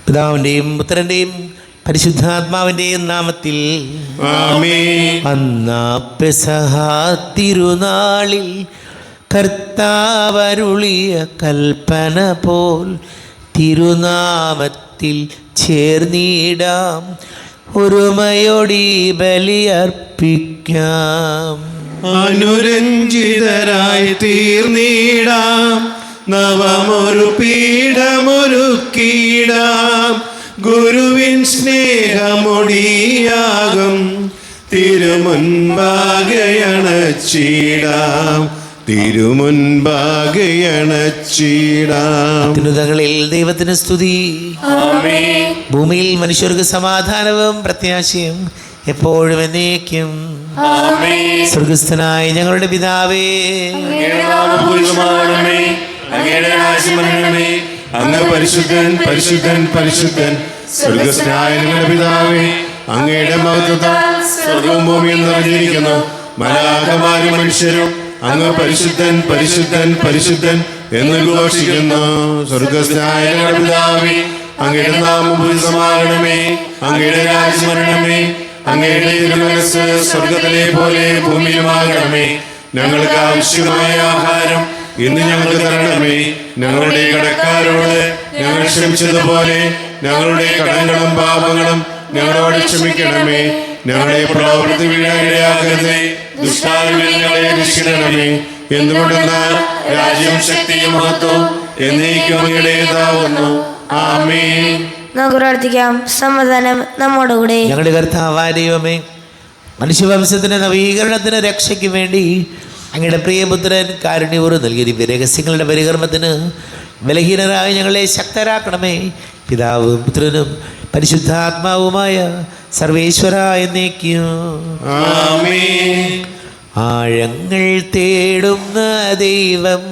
പിതാവിൻ്റെയും പുത്രൻ്റെയും പരിശുദ്ധാത്മാവിൻ്റെയും നാമത്തിൽ ആമേൻ. അന്നാ പെസഹ തിരുനാളിൽ കർത്താവരുളിയ കൽപ്പന പോൽ തിരുനാമത്തിൽ ചേർന്നിടാം, ഒരുമയോടി ബലിയർപ്പിക്കാം. അനുരഞ്ജിതരായി തീർന്നിടാം, നവമൊരു പീഠമൊരുക്കിടാം. ഗുരുവിൻ സ്നേഹമൊടിയാകും തിരുമുൻപാകയണച്ചിടാം, തിരുമുൻപാകയണച്ചിടാം. അത്യുന്നതങ്ങളിൽ ദൈവത്തിന് സ്തുതി. ഭൂമിയിൽ മനുഷ്യർക്ക് സമാധാനവും പ്രത്യാശയും എപ്പോഴും എന്നേക്കും. സ്വർഗസ്ഥനായ ഞങ്ങളുടെ പിതാവേ, അങ്ങ് പരിശുദ്ധൻ പരിശുദ്ധൻ പരിശുദ്ധൻ. സ്വർഗസ്ഥനായ ഞങ്ങളുടെ പിതാവേ, അങ്ങയുടെ മഹത്വത്താൽ സ്വർഗവും ഭൂമിയും നിറഞ്ഞിരിക്കുന്നു. മലാഖമാരും മനുഷ്യരും അങ്ങ് പരിശുദ്ധൻ പരിശുദ്ധൻ പരിശുദ്ധൻ എന്ന് ഘോഷിക്കുന്നു. സ്വർഗസ്ഥനായ ഞങ്ങളുടെ പിതാവേ, അങ്ങയുടെ നാമം പൂജിതമാകണമേ, അങ്ങയുടെ രാജ്യം വരണമേ, അങ്ങയുടെ തിരുമനസ്സ് സ്വർഗത്തിലെ പോലെ ഭൂമിയിലുമാകണമേ. ഞങ്ങൾക്ക് ആവശ്യമായ ആഹാരം ഇന്ന് ഞങ്ങൾക്ക് തരണമേ. ഞങ്ങളുടെ കടക്കാരോട് ഞങ്ങൾ ക്ഷമിച്ചതുപോലെ ഞങ്ങളുടെ കടങ്ങളും പാപങ്ങളും ഞങ്ങളോട് ക്ഷമിക്കണമേ. ഞങ്ങളെ പ്രലോഭനത്തിൽ വീഴാനിടയാക്കരുതേ, ദുഷ്ടാരൂപിൽ ഞങ്ങളെ രക്ഷിക്കണമേ. എന്തുകൊണ്ടെന്നാൽ രാജ്യവും ശക്തിയും മഹത്വവും എന്നേക്കും അങ്ങയുടേതാവുന്നു. ആമേൻ. നമുക്ക് പ്രാർത്ഥിക്കാം. സമാധാനം നമ്മോടുകൂടെ. ഞങ്ങളുടെ കർത്താവായ ദൈവമേ, മനുഷ്യവംശത്തിന്റെ നവീകരണത്തിന് രക്ഷയ്ക്ക് വേണ്ടി അങ്ങയുടെ പ്രിയപുത്രൻ കാരുണ്യപൂർവ്വം നൽകിയ ദിവ്യ രഹസ്യങ്ങളുടെ പരികർമ്മത്തിന് ബലഹീനരായ ഞങ്ങളെ ശക്തരാക്കണമേ. പിതാവും പുത്രനും പരിശുദ്ധാത്മാവുമായ സർവേശ്വര എന്നേക്കും. ആമേൻ. ആഴങ്ങൾ തേടുന്ന ദൈവം,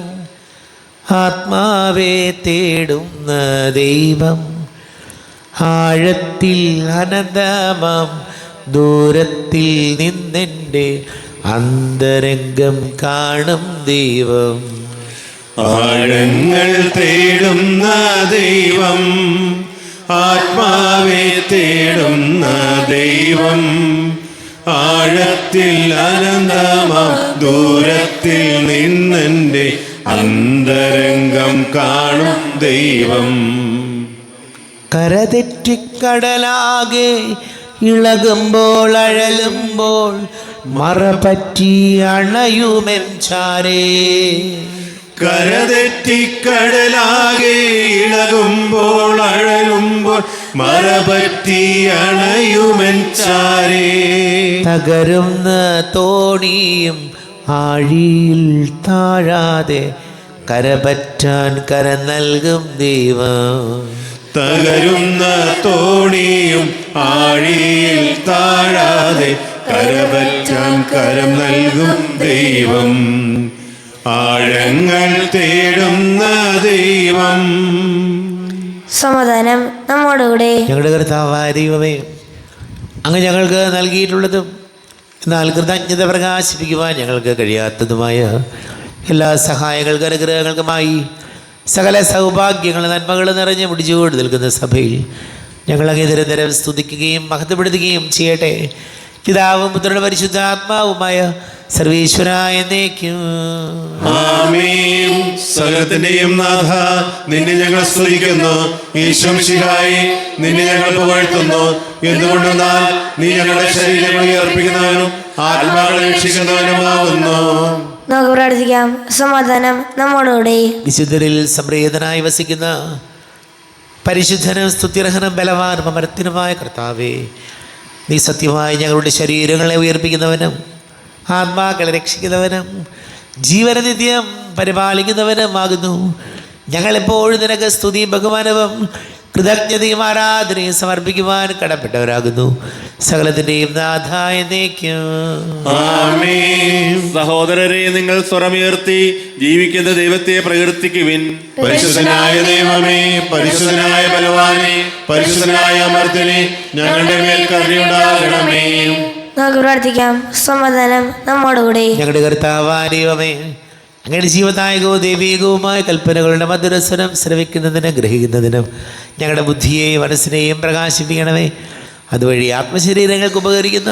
ആത്മാവെ തേടുന്ന ദൈവം, ആഴത്തിൽ അനന്തമാം ദൂരത്തിൽ നിന്നെൻ്റെ അന്തരംഗം കാണും ദൈവം. ആഴങ്ങൾ തേടുന്ന ദൈവം, ആത്മാവെ തേടുന്ന ദൈവം, ആഴത്തിൽ അനന്തമാം ദൂരത്തിൽ നിന്നെൻ്റെ അന്തരംഗം കാണും ദൈവം. കരതെറ്റിക്കടലാകെ ഇളകുമ്പോൾ അഴലുമ്പോൾ മറപറ്റി അണയുമെൻ ചാരേ. കരതെറ്റിക്കടലാകെ ഇളകുമ്പോൾ അഴലുമ്പോൾ മറപറ്റി അണയുമെൻ ചാരേ. തകരുന്ന തോണിയും ആഴിയിൽ താഴാതെ കരപറ്റാൻ കര നൽകും ദൈവം. തകരുന്ന തോണിയും ആഴിയിൽ താഴാതെ കരപറ്റാൻ കരം നൽകും ദൈവം. ആഴങ്ങൾ തേടുന്ന ദൈവം. സമാധാനം നമ്മോടുകൂടെ. ഞങ്ങളുടെ കർത്താവായ ദൈവമേ, അങ്ങ് ഞങ്ങൾക്ക് നൽകിയിട്ടുള്ളതും എന്നാൽ കൃതജ്ഞത പ്രകാശിപ്പിക്കുവാൻ ഞങ്ങൾക്ക് കഴിയാത്തതുമായ എല്ലാ സഹായങ്ങൾക്കും അനുഗ്രഹങ്ങൾക്കുമായി സകല സൗഭാഗ്യങ്ങളും നന്മകളും നിറഞ്ഞ് മുടിച്ചുകൊണ്ട് നിൽക്കുന്ന സഭയിൽ ഞങ്ങളങ്ങ് നിരന്തരം സ്തുതിക്കുകയും മഹത്വപ്പെടുത്തുകയും ചെയ്യട്ടെ. പിതാവും പുത്രനും പരിശുദ്ധാത്മാവുമായ സർവേശ്വര എന്നേക്കും. ആമേൻ. സകലത്തിന്റെയും നാഥ, നിന്നെ ഞങ്ങൾ സ്തുതിക്കുന്നു. ഈശോമിശിഹായേ, നിന്നെ ഞങ്ങൾ പുകഴ്ത്തുന്നു. എന്തുകൊണ്ടെന്നാൽ നീ ഞങ്ങളുടെ ശരീരങ്ങളെ അർപ്പിക്കുന്നവനും ആത്മാക്കളെ രക്ഷിക്കുന്നവനുമാകുന്നു. നമുക്ക് പ്രാർത്ഥിക്കാം. സമാധാനം നമ്മോടുകൂടെ. വിശുദ്ധരിൽ സംപ്രീതനായി വസിക്കുന്ന പരിശുദ്ധനും സ്തുത്യർഹനും ബലവാനും അമർത്യനുമായ കർത്താവേ, നീ സത്യമായി ഞങ്ങളുടെ ശരീരങ്ങളെ ഉയർപ്പിക്കുന്നവനും ആത്മാക്കളെ രക്ഷിക്കുന്നവനും ജീവനനിത്യം പരിപാലിക്കുന്നവനുമാകുന്നു. ഞങ്ങളെപ്പോഴും നിനക്ക് സ്തുതിയും ബഹുമാനവും കൃതജ്ഞതയും ആരാധനയും സമർപ്പിക്കുവാൻ കടപ്പെട്ടവരാകുന്നു. സകലത്തിൻ്റെയും നാഥ എന്നേക്കും. ആമേൻ. സഹോദരരെ, നിങ്ങൾ സ്വരമുയർത്തി ജീവിക്കുന്ന ദൈവത്തെ പ്രകീർത്തിക്കുവിൻ. പരിശുദ്ധനായ ദൈവമേ, പരിശുദ്ധനായ ബലവാനേ, പരിശുദ്ധനായ അമർത്യനേ, ഞങ്ങളുടെ മേൽ കരുണയുണ്ടാകണമേ. നമുക്ക് പ്രാർത്ഥിക്കാം. സമാധാനം നമ്മോടുകൂടെ. ഞങ്ങളുടെ കർത്താവായ ദൈവമേ, അങ്ങയുടെ ജീവദായകവും ദൈവീകവുമായ കൽപ്പനകളുടെ മധുരസ്വരം ശ്രവിക്കുന്നതിനും ഗ്രഹിക്കുന്നതിനും ഞങ്ങളുടെ ബുദ്ധിയെയും മനസ്സിനെയും പ്രകാശിപ്പിക്കണമേ. അതുവഴി ആത്മശരീരങ്ങൾക്ക് ഉപകരിക്കുന്ന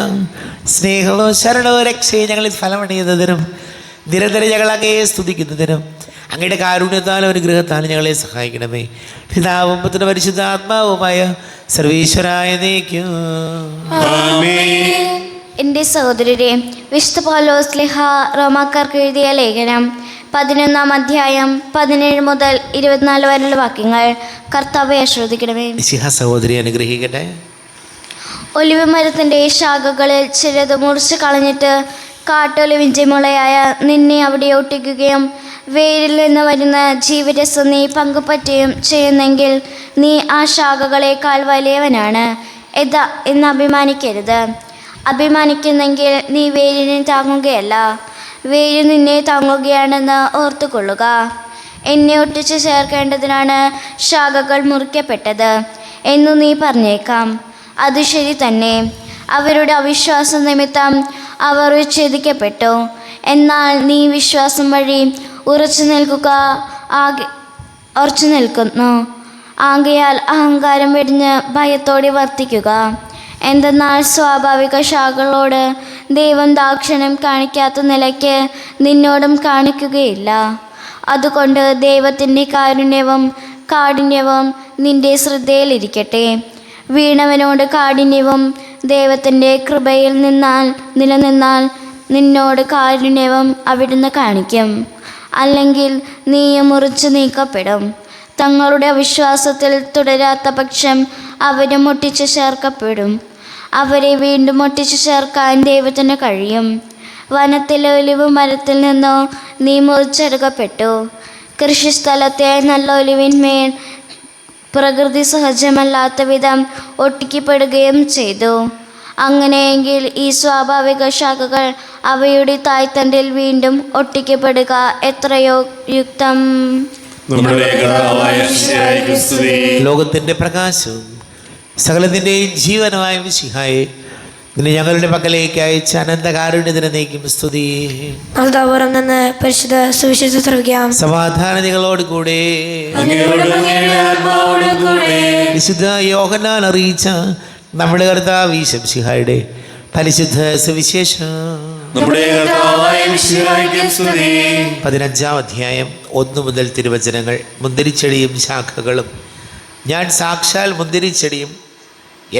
സ്നേഹവും ശരണവും രക്ഷയും ഞങ്ങളിൽ ഫലമണിയുന്നതിനും നിരന്തരം ഞങ്ങൾ അങ്ങയെ സ്തുതിക്കുന്നതിനും അങ്ങയുടെ കാരുണ്യത്താലും അനുഗ്രഹത്താലും ഞങ്ങളെ സഹായിക്കണമേ. പിതാവും പുത്രനും പരിശുദ്ധാത്മാവുമായ സർവീശ്വരായ നീക്കും. എൻ്റെ സഹോദരരെ, വിശുദ്ധ പൗലോസ് ശ്ലീഹ റോമാക്കാർക്ക് എഴുതിയ ലേഖനം 11-ാം അധ്യായം 17 മുതൽ 24 വരെയുള്ള വാക്യങ്ങൾ കർത്താവെ ആശ്രവദിക്കണമേ. സഹോദരി അനുഗ്രഹിക്കട്ടെ. ഒലിവ് മരത്തിൻ്റെ ശാഖകളിൽ ചിലത് മുറിച്ച് കളഞ്ഞിട്ട് കാട്ടൊലിവിൻ്റെ മുളയായ നിന്നെ അവിടെ ഒട്ടിക്കുകയും വേരിൽ നിന്ന് വരുന്ന ജീവരസം നീ പങ്കുപറ്റുകയും ചെയ്യുന്നെങ്കിൽ നീ ആ ശാഖകളേക്കാൾ വലിയവനാണ് എന്ന് അഭിമാനിക്കരുത്. അഭിമാനിക്കുന്നെങ്കിൽ നീ വേരിനെ താങ്ങുകയല്ല, വേര് നിന്നെ താങ്ങുകയാണെന്ന് ഓർത്തുകൊള്ളുക. എന്നെ ഒട്ടിച്ച് ചേർക്കേണ്ടതിനാണ് ശാഖകൾ മുറിക്കപ്പെട്ടത് എന്നു നീ പറഞ്ഞേക്കാം. അത് ശരി തന്നെ. അവരുടെ അവിശ്വാസ നിമിത്തം അവർ വിച്ഛേദിക്കപ്പെട്ടു. എന്നാൽ നീ വിശ്വാസം വഴി ഉറച്ചു നിൽക്കുന്നു. ആകയാൽ അഹങ്കാരം വെടിഞ്ഞ് ഭയത്തോടെ വർത്തിക്കുക. എന്തെന്നാൽ സ്വാഭാവിക ശാഖകളോട് ദൈവം ദാക്ഷിണ്യം കാണിക്കാത്ത നിലയ്ക്ക് നിന്നോടും കാണിക്കുകയില്ല. അതുകൊണ്ട് ദൈവത്തിൻ്റെ കാഠിന്യവും നിന്റെ ശ്രദ്ധയിലിരിക്കട്ടെ. വീണവനോട് കാഠിന്യവും ദൈവത്തിൻ്റെ കൃപയിൽ നിലനിന്നാൽ നിന്നോട് കാരുണ്യവും അവിടുന്ന് കാണിക്കും. അല്ലെങ്കിൽ നീയും മുറിച്ചു നീക്കപ്പെടും. തങ്ങളുടെ അവിശ്വാസത്തിൽ തുടരാത്ത പക്ഷം അവരും ഒട്ടിച്ചു ചേർക്കപ്പെടും. അവരെ വീണ്ടും ഒട്ടിച്ചു ചേർക്കാൻ ദൈവത്തിന് കഴിയും. വനത്തിലെ ഒലിവ് മരത്തിൽ നിന്നോ നീ മുറിച്ചെടുക്കപ്പെട്ടു. കൃഷിസ്ഥലത്തെ നല്ല ഒലിവിന്മേൽ പ്രകൃതി സഹജമല്ലാത്ത വിധം ഒട്ടിക്കപ്പെടുകയും ചെയ്തു. അങ്ങനെയെങ്കിൽ ഈ സ്വാഭാവിക ശാഖകൾ അവയുടെ തായ്തണ്ടിൽ വീണ്ടും ഒട്ടിക്കപ്പെടുക എത്രയോ യുക്തം. ലോകത്തിൻ്റെ പ്രകാശവും സകലത്തിൻ്റെയും ജീവനുമായ മിശിഹായെ ഇന്ന് ഞങ്ങളുടെ പക്കലേക്ക് അയച്ച അനന്തകാരുണ്യത്തിന് നീക്കും സ്തുതി. നിന്ന് പരിശുദ്ധ സുവിശേഷം ശ്രവിക്കാം. സമാധാനം നിങ്ങളോട് കൂടെ. വിശുദ്ധ യോഹന്നാൻ അറിയിച്ച നമ്മുടെ കർത്താവ് ഈശോയുടെ പരിശുദ്ധ സുവിശേഷം 15-ാം അധ്യായം 1 മുതൽ തിരുവചനങ്ങൾ. മുന്തിരിച്ചെടിയും ശാഖകളും. ഞാൻ സാക്ഷാൽ മുന്തിരിച്ചെടിയും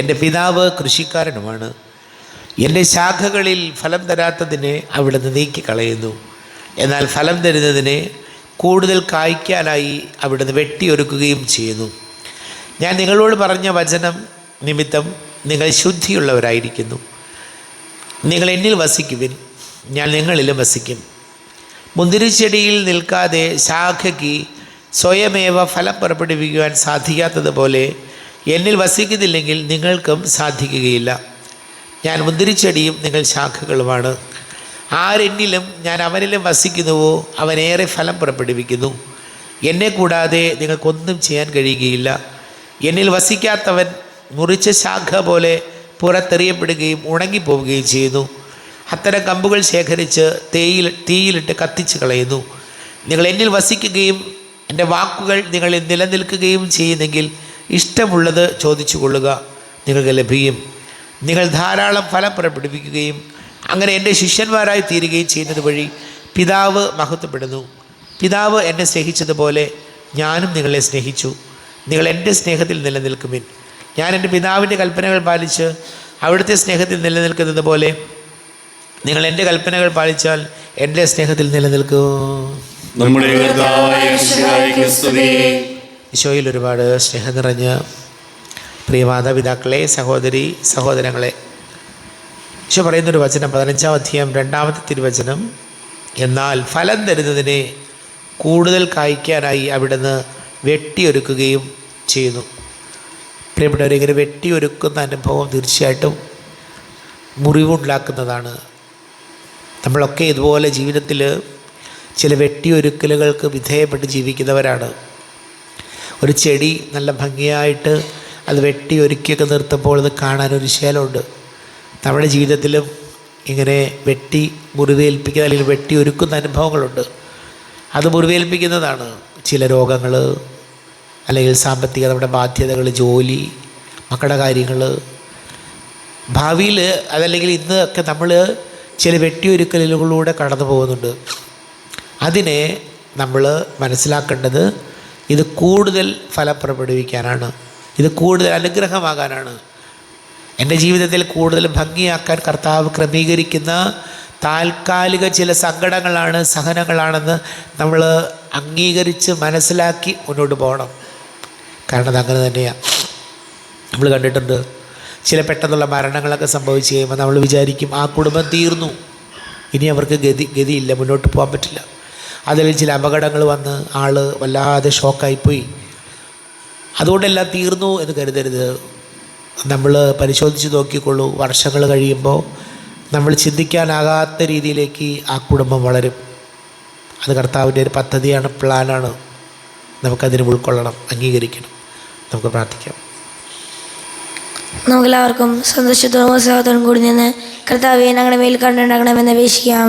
എൻ്റെ പിതാവ് കൃഷിക്കാരനുമാണ്. എൻ്റെ ശാഖകളിൽ ഫലം തരാത്തതിനെ അവിടുന്ന് നീക്കിക്കളയുന്നു. എന്നാൽ ഫലം തരുന്നതിനെ കൂടുതൽ കായ്ക്കാനായി അവിടുന്ന് വെട്ടിയൊരുക്കുകയും ചെയ്യുന്നു. ഞാൻ നിങ്ങളോട് പറഞ്ഞ വചനം നിമിത്തം നിങ്ങൾ ശുദ്ധിയുള്ളവരായിരിക്കുന്നു. നിങ്ങൾ എന്നിൽ വസിക്കുവിൻ, ഞാൻ നിങ്ങളിലും വസിക്കും. മുന്തിരിച്ചെടിയിൽ നിൽക്കാതെ ശാഖയ്ക്ക് സ്വയമേവ ഫലം പുറപ്പെടുവിക്കുവാൻ സാധിക്കാത്തതുപോലെ എന്നിൽ വസിക്കുന്നില്ലെങ്കിൽ നിങ്ങൾക്കും സാധിക്കുകയില്ല. ഞാൻ മുന്തിരിച്ചെടിയും നിങ്ങൾ ശാഖകളുമാണ്. ആരെന്നിലും ഞാൻ അവനിലും വസിക്കുന്നുവോ അവനേറെ ഫലം പുറപ്പെടുവിക്കുന്നു. എന്നെ കൂടാതെ നിങ്ങൾക്കൊന്നും ചെയ്യാൻ കഴിയുകയില്ല. എന്നിൽ വസിക്കാത്തവൻ മുറിച്ച ശാഖ പോലെ പുറത്തെറിയപ്പെടുകയും ഉണങ്ങിപ്പോവുകയും ചെയ്യുന്നു. അത്തരം കമ്പുകൾ ശേഖരിച്ച് തീയിലിട്ട് കത്തിച്ച് കളയുന്നു. നിങ്ങൾ എന്നിൽ വസിക്കുകയും എൻ്റെ വാക്കുകൾ നിങ്ങളിൽ നിലനിൽക്കുകയും ചെയ്യുന്നെങ്കിൽ ഇഷ്ടമുള്ളത് ചോദിച്ചു കൊള്ളുക, നിങ്ങൾക്ക് ലഭിക്കും. നിങ്ങൾ ധാരാളം ഫലം പുറപ്പെടുവിക്കുകയും അങ്ങനെ എൻ്റെ ശിഷ്യന്മാരായി തീരുകയും ചെയ്യുന്നത് വഴി പിതാവ് മഹത്വപ്പെടുന്നു. പിതാവ് എന്നെ സ്നേഹിച്ചതുപോലെ ഞാനും നിങ്ങളെ സ്നേഹിച്ചു. നിങ്ങൾ എൻ്റെ സ്നേഹത്തിൽ നിലനിൽക്കുവിൻ. ഞാൻ എൻ്റെ പിതാവിൻ്റെ കൽപ്പനകൾ പാലിച്ച് അവിടുത്തെ സ്നേഹത്തിൽ നിലനിൽക്കുന്നത് പോലെ നിങ്ങൾ എൻ്റെ കൽപ്പനകൾ പാലിച്ചാൽ എൻ്റെ സ്നേഹത്തിൽ നിലനിൽക്കൂ. ഈശോയിൽ ഒരുപാട് സ്നേഹം നിറഞ്ഞ പ്രിയ മാതാപിതാക്കളെ, സഹോദരി സഹോദരങ്ങളെ, ഈശോ പറയുന്നൊരു വചനം 15-ാം അധ്യായം 2-ാമത്തെ തിരുവചനം. എന്നാൽ ഫലം തരുന്നതിനെ കൂടുതൽ കായ്ക്കാനായി അവിടുന്ന് വെട്ടിയൊരുക്കുകയും ചെയ്യുന്നു. പ്രിയപ്പെട്ടവരെ, ഇങ്ങനെ വെട്ടിയൊരുക്കുന്ന അനുഭവം തീർച്ചയായിട്ടും മുറിവുണ്ടാക്കുന്നതാണ്. നമ്മളൊക്കെ ഇതുപോലെ ജീവിതത്തിൽ ചില വെട്ടിയൊരുക്കലുകൾക്ക് വിധേയപ്പെട്ട് ജീവിക്കുന്നവരാണ്. ഒരു ചെടി നല്ല ഭംഗിയായിട്ട് അത് വെട്ടിയൊരുക്കിയൊക്കെ നിർത്തുമ്പോൾ അത് കാണാനൊരു ശീലമുണ്ട്. നമ്മുടെ ജീവിതത്തിലും ഇങ്ങനെ വെട്ടി മുറിവേൽപ്പിക്കുന്ന അല്ലെങ്കിൽ വെട്ടിയൊരുക്കുന്ന അനുഭവങ്ങളുണ്ട്. അത് മുറിവേൽപ്പിക്കുന്നതാണ്. ചില രോഗങ്ങൾ, അല്ലെങ്കിൽ സാമ്പത്തിക നമ്മുടെ ബാധ്യതകൾ, ജോലി, മക്കളുടെ കാര്യങ്ങൾ, ഭാവിയിൽ അതല്ലെങ്കിൽ ഇന്ന് ഒക്കെ നമ്മൾ ചില വെട്ടിയൊരുക്കലുകളിലൂടെ കടന്നു പോകുന്നുണ്ട്. അതിനെ നമ്മൾ മനസ്സിലാക്കേണ്ടത് ഇത് കൂടുതൽ ഫലം പുറപ്പെടുവിക്കാനാണ്, ഇത് കൂടുതൽ അനുഗ്രഹമാകാനാണ്. എൻ്റെ ജീവിതത്തിൽ കൂടുതൽ ഭംഗിയാക്കാൻ കർത്താവ് ക്രമീകരിക്കുന്ന താൽക്കാലിക ചില സങ്കടങ്ങളാണ്, സഹനങ്ങളാണെന്ന് നമ്മൾ അംഗീകരിച്ച് മനസ്സിലാക്കി മുന്നോട്ട് പോകണം. കാരണം അതങ്ങനെ തന്നെയാണ്. നമ്മൾ കണ്ടിട്ടുണ്ട്, ചില പെട്ടെന്നുള്ള മരണങ്ങളൊക്കെ സംഭവിച്ച് കഴിയുമ്പോൾ നമ്മൾ വിചാരിക്കും ആ കുടുംബം തീർന്നു, ഇനി അവർക്ക് ഗതിയില്ല, മുന്നോട്ട് പോകാൻ പറ്റില്ല. അതിൽ ചില അപകടങ്ങൾ വന്ന് ആൾ വല്ലാതെ ഷോക്കായിപ്പോയി. അതുകൊണ്ടെല്ലാം തീർന്നു എന്ന് കരുതരുത്. നമ്മൾ പരിശോധിച്ച് നോക്കിക്കൊള്ളൂ, വർഷങ്ങൾ കഴിയുമ്പോൾ നമ്മൾ ചിന്തിക്കാനാകാത്ത രീതിയിലേക്ക് ആ കുടുംബം വളരും. അത് കർത്താവിൻ്റെ ഒരു പദ്ധതിയാണ്, പ്ലാനാണ്. നമുക്കതിന് ഉൾക്കൊള്ളണം, അംഗീകരിക്കണം. നമുക്ക് പ്രാർത്ഥിക്കാം. നമുക്കെല്ലാവർക്കും സന്തോഷത്തോടും ഉത്സാഹത്തോടും കൂടി നിന്ന് കർത്താവെ ഞങ്ങളുടെ മേൽ കരുണയുണ്ടാകണമെന്ന് അപേക്ഷിക്കാം.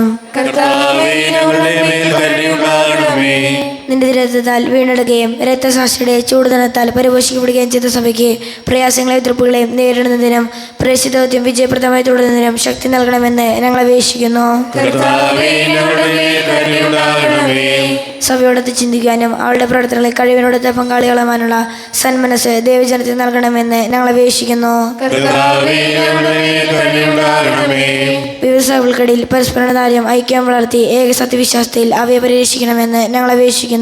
നിന്റെ രക്തത്താൽ വീണ്ടെടുക്കുകയും രക്തസാക്ഷിയുടെ ചൂടുതണത്താൽ പരിപോഷിക്കപ്പെടുകയും ചെയ്ത സഭയ്ക്ക് പ്രയാസങ്ങളെയും എതിർപ്പുകളെയും നേരിടുന്നതിനും പ്രേക്ഷിതത്വം വിജയപ്രദമായി തുടരുന്നതിനും ശക്തി നൽകണമെന്ന് ഞങ്ങൾ അപേക്ഷിക്കുന്നു. സഭയോടൊത്ത് ചിന്തിക്കാനും അവളുടെ പ്രവർത്തനങ്ങളിൽ കഴിവിനോടൊത്ത് പങ്കാളികളാവാനുള്ള സന്മനസ് ദൈവജനത്തിന് നൽകണമെന്ന് ഞങ്ങൾ അപേക്ഷിക്കുന്നു. വിവിധ സഭകൾക്കിടയിൽ പരസ്പരതാര്യം ഐക്യം വളർത്തി ഏക സത്യവിശ്വാസത്തിൽ അവയെ പരിരക്ഷിക്കണമെന്ന് ഞങ്ങൾ അപേക്ഷിക്കുന്നു.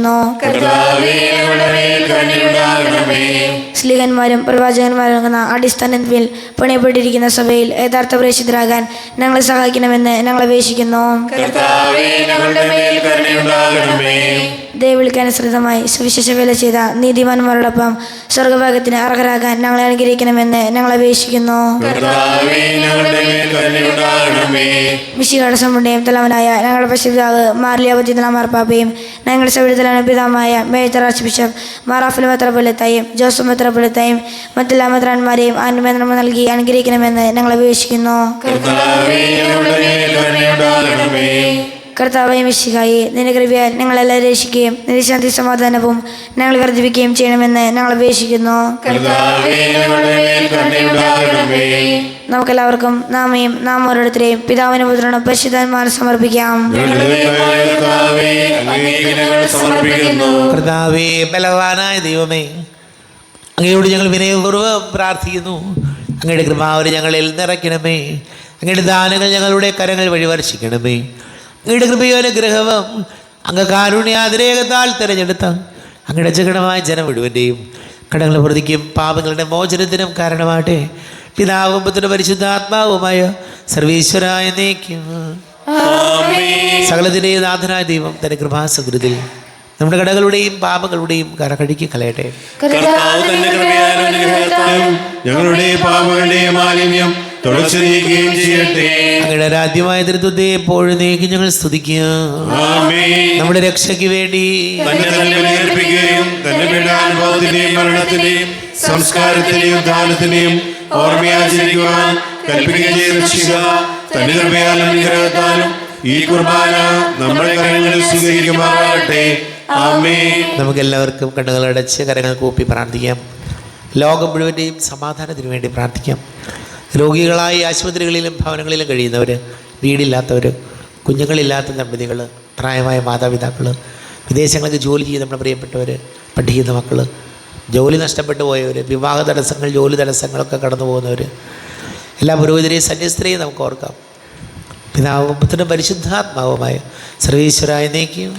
സ്ലീഹന്മാരും പ്രവാചകന്മാരും എന്ന അടിസ്ഥാനത്തിൽ പണിയപ്പെട്ടിരിക്കുന്ന സഭയിൽ യഥാർത്ഥ പ്രേക്ഷിതരാകാൻ ഞങ്ങളെ സഹായിക്കണമെന്ന് ഞങ്ങൾ അപേക്ഷിക്കുന്നു. ദൈവവിളിക്കനുസൃതമായി സുവിശേഷ വേല ചെയ്ത നീതിമാന്മാരോടൊപ്പം സ്വർഗഭാഗത്തിന് അർഹരാകാൻ ഞങ്ങളെ അനുഗ്രഹിക്കണമെന്ന് ഞങ്ങൾ അപേക്ഷിക്കുന്നു. മിശിഹായുടെ സമുദയം തലവനായ ഞങ്ങളുടെ പശുപിതാവ് മാർലിയാപതിതല മാർപ്പാപ്പയും ഞങ്ങളുടെ സഭയുടെ തലവന പിതാവായ മേജർ ആർച്ച് ബിഷപ്പ് മാറാഫിൽ മെത്രാപ്പൊലീത്തയും ജോസഫ് മെത്രാപ്പൊലീത്തയും മറ്റെല്ലാ മെത്രാന്മാരെയും അനുമോദനം നൽകി അനുഗ്രഹിക്കണമെന്ന് ഞങ്ങൾ അപേക്ഷിക്കുന്നു. കർത്താവേ മിശിഹായേ, നിന്റെ കൃപയാൽ ഞങ്ങളെല്ലാം രക്ഷിക്കുകയും നിന്റെ ശാന്തി സമാധാനവും ഞങ്ങൾ വർദ്ധിപ്പിക്കുകയും ചെയ്യണമെന്ന് ഞങ്ങൾ അപേക്ഷിക്കുന്നു. നമുക്കെല്ലാവർക്കും നാം ഓരോരുത്തരെയും പിതാവിനും പുത്രനും പരിശുദ്ധാത്മാവിനും സമർപ്പിക്കാം. കർത്താവേ, ബലവാനായ ദൈവമേ, അങ്ങയോട് ഞങ്ങൾ വിനയപൂർവ്വം പ്രാർത്ഥിക്കുന്നു. അങ്ങയുടെ കൃപാവരെ ഞങ്ങളിൽ നിറയ്ക്കണമേ. അങ്ങയുടെ ദാനങ്ങൾ ഞങ്ങളുടെ കരങ്ങൾ വഴി വർഷിക്കണമേ. അങ്ങയുടെ കൃപയോ അനുഗ്രഹവും അങ്ങ് കാരുണ്യാതിരേകത്താൽ തിരഞ്ഞെടുത്ത അങ്ങയുടെ ജഗണമായ ജനം മുഴുവൻ്റെയും കടങ്ങളുടെ പ്രതിക്കും പാപങ്ങളുടെ മോചനത്തിനും കാരണമാട്ടെ. പിതാവും പുത്രനും പരിശുദ്ധാത്മാവുമായ സർവീശ്വരായ എന്നേക്കും. സകലത്തിൻ്റെയും നാഥനായ ദൈവം തന്റെ കൃപാസമൃദ്ധിയിൽ നമ്മുടെ കടകളുടെയും പാപങ്ങളുടെയും കരകഴുകി കളയട്ടെ. ഞങ്ങളുടെ പാപങ്ങളുടെയും മാലിന്യം തുടച്ചു നീക്കുകയും ചെയ്യട്ടെ. അങ്ങയുടെ രാജ്യമായ തൃത്വത്തെ എപ്പോഴും നീക്കി ഞങ്ങൾ സ്തുതിക്കുക. നമ്മുടെ രക്ഷയ്ക്ക് വേണ്ടി തന്നെ ബലിയർപ്പിക്കുകയും തന്റെ പീഡാനുഭവത്തിന്റെയും മരണത്തിന്റെയും സംസ്കാരത്തിന്റെയും ദാനത്തിന്റെയും ഓർമ്മയാചരിക്കുവാൻ കൽപ്പിക്കുകയും ചെയ്ത് രക്ഷിക്കുക. തന്റെ കൃപയാലും അനുഗ്രഹത്താലും ഈ കുർബാന നമ്മുടെ കരങ്ങളിൽ സ്വീകരിക്കുമാറാകട്ടെ. ആമേൻ. നമുക്കെല്ലാവർക്കും കണ്ണുകളടച്ച് കരങ്ങൾ കൂപ്പി പ്രാർത്ഥിക്കാം. ലോകം മുഴുവൻ്റെയും സമാധാനത്തിന് വേണ്ടി പ്രാർത്ഥിക്കാം. രോഗികളായി ആശുപത്രികളിലും ഭവനങ്ങളിലും കഴിയുന്നവർ, വീടില്ലാത്തവർ, കുഞ്ഞുങ്ങളില്ലാത്ത ദമ്പതികൾ, പ്രായമായ മാതാപിതാക്കൾ, വിദേശങ്ങൾക്ക് ജോലി ചെയ്ത് നമ്മുടെ പ്രിയപ്പെട്ടവർ, പഠിക്കുന്ന മക്കൾ, ജോലി നഷ്ടപ്പെട്ടു പോയവർ, വിവാഹ തടസ്സങ്ങൾ, ജോലി തടസ്സങ്ങളൊക്കെ കടന്നു പോകുന്നവർ, എല്ലാ പുരോഹിതരെയും സന്യസ്തരെയും നമുക്ക് ഓർക്കാം. പിതാവും പുത്രനും പരിശുദ്ധാത്മാവുമായ സർവീശ്വരായ എന്നേക്കും.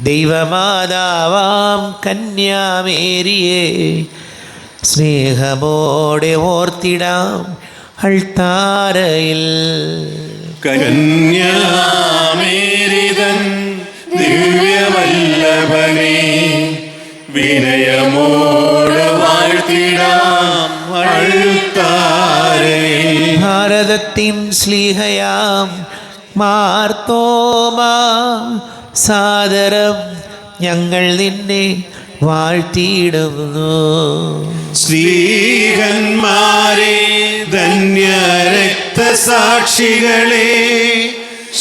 ദൈവമാതാവാം കന്യാമേരിയെ സ്നേഹമോടെ ഓർത്തിടാം അൾത്താരയിൽ. കന്യാമേരിതൻ ദിവ്യമല്ലഭനെ വിനയമോട് വാഴ്ത്തിടാം അൾത്താരയിൽ. ഭാരതത്തിൻ ശ്ലീഹയാം മാർത്തോമാ സാദരം ഞങ്ങൾ നിന്നെ വാഴ്ത്തിയിടുന്നു. ശ്രീഹന്മാരെ ധന്യ രക്തസാക്ഷികളെ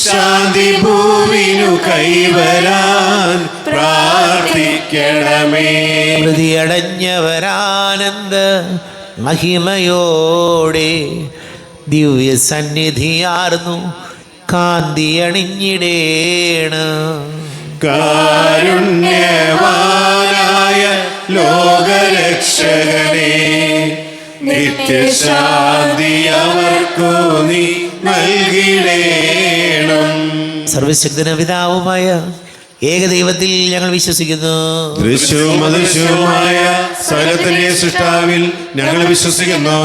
ശാന്തി ഭൂവിനു കൈവരാൻ പ്രാർത്ഥിക്കണമേ. ഹൃദയടഞ്ഞവരാനന്ദ മഹിമയോടെ ദിവ്യ സന്നിധിയാർന്നു കാന്തിയണിഞ്ഞിടേണം. കാരുണ്യവാനായ ലോകരക്ഷകനേ, നിത്യശാന്തി അവർക്കു നീ നൽകിടേണം. സർവശക്തന പിതാവുമായ ഏകദൈവത്തിൽ ഞങ്ങൾ വിശ്വസിക്കുന്നു. ദൃശ്യവും അദൃശ്യവുമായ സകലത്തിന്റെ സൃഷ്ടാവിൽ ഞങ്ങൾ വിശ്വസിക്കുന്നു.